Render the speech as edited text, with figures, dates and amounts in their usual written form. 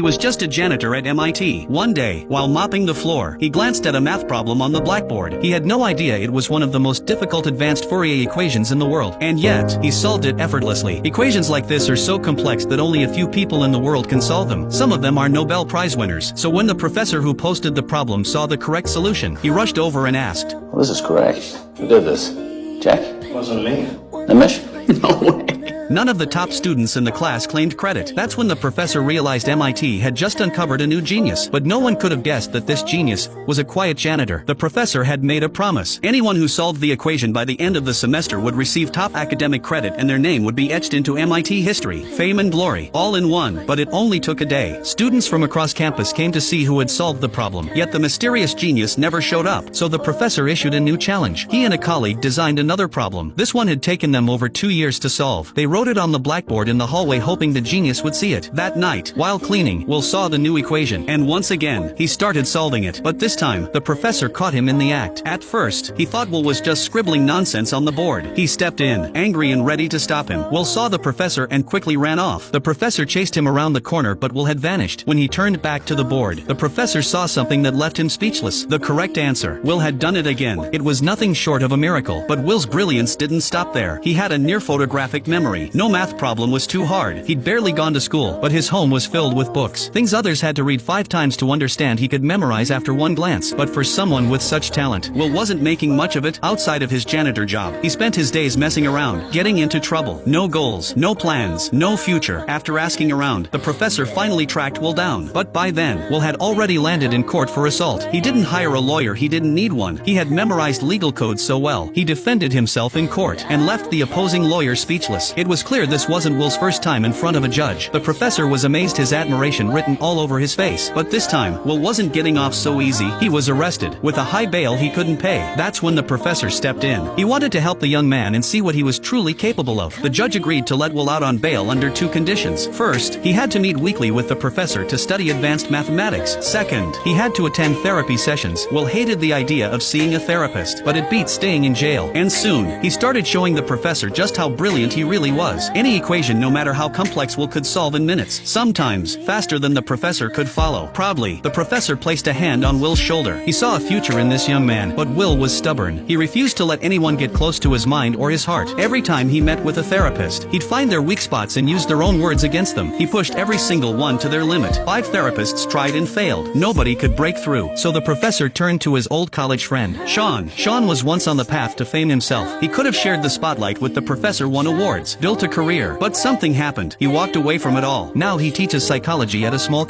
He was just a janitor at MIT. One day, while mopping the floor, he glanced at a math problem on the blackboard. He had no idea it was one of the most difficult advanced Fourier equations in the world. And yet, he solved it effortlessly. Equations like this are so complex that only a few people in the world can solve them. Some of them are Nobel Prize winners. So when the professor who posted the problem saw the correct solution, he rushed over and asked, Well, this is correct. Who did this? Jack? Wasn't me. Nimish? No way. None of the top students in the class claimed credit. That's when the professor realized MIT had just uncovered a new genius. But no one could have guessed that this genius was a quiet janitor. The professor had made a promise. Anyone who solved the equation by the end of the semester would receive top academic credit and their name would be etched into MIT history, fame and glory, all in one. But it only took a day. Students from across campus came to see who had solved the problem. Yet the mysterious genius never showed up. So the professor issued a new challenge. He and a colleague designed another problem. This one had taken them over 2 years to solve. They wrote it on the blackboard in the hallway hoping the genius would see it. That night, while cleaning, Will saw the new equation, and once again, he started solving it. But this time, the professor caught him in the act. At first, he thought Will was just scribbling nonsense on the board. He stepped in, angry and ready to stop him. Will saw the professor and quickly ran off. The professor chased him around the corner but Will had vanished. When he turned back to the board, the professor saw something that left him speechless. The correct answer. Will had done it again. It was nothing short of a miracle. But Will's brilliance didn't stop there. He had a near photographic memory. No math problem was too hard. He'd barely gone to school, but his home was filled with books. Things others had to read 5 times to understand he could memorize after one glance. But for someone with such talent, Will wasn't making much of it outside of his janitor job. He spent his days messing around, getting into trouble. No goals, no plans, no future. After asking around, the professor finally tracked Will down. But by then, Will had already landed in court for assault. He didn't hire a lawyer, he didn't need one. He had memorized legal codes so well. He defended himself in court and left the opposing lawyer speechless. It was clear this wasn't Will's first time in front of a judge. The professor was amazed, his admiration written all over his face. But this time, Will wasn't getting off so easy. He was arrested, with a high bail he couldn't pay. That's when the professor stepped in. He wanted to help the young man and see what he was truly capable of. The judge agreed to let Will out on bail under 2 conditions. First, he had to meet weekly with the professor to study advanced mathematics. Second, he had to attend therapy sessions. Will hated the idea of seeing a therapist, but it beat staying in jail. And soon, he started showing the professor just how brilliant he really was. Any equation, no matter how complex, Will could solve in minutes, sometimes faster than the professor could follow. Proudly, the professor placed a hand on Will's shoulder. He saw a future in this young man, but Will was stubborn. He refused to let anyone get close to his mind or his heart. Every time he met with a therapist, he'd find their weak spots and use their own words against them. He pushed every single one to their limit. 5 therapists tried and failed. Nobody could break through. So the professor turned to his old college friend, Sean. Sean was once on the path to fame himself. He could have shared the spotlight with the professor, won awards, built a career, but something happened. He walked away from it all. Now he teaches psychology at a small college.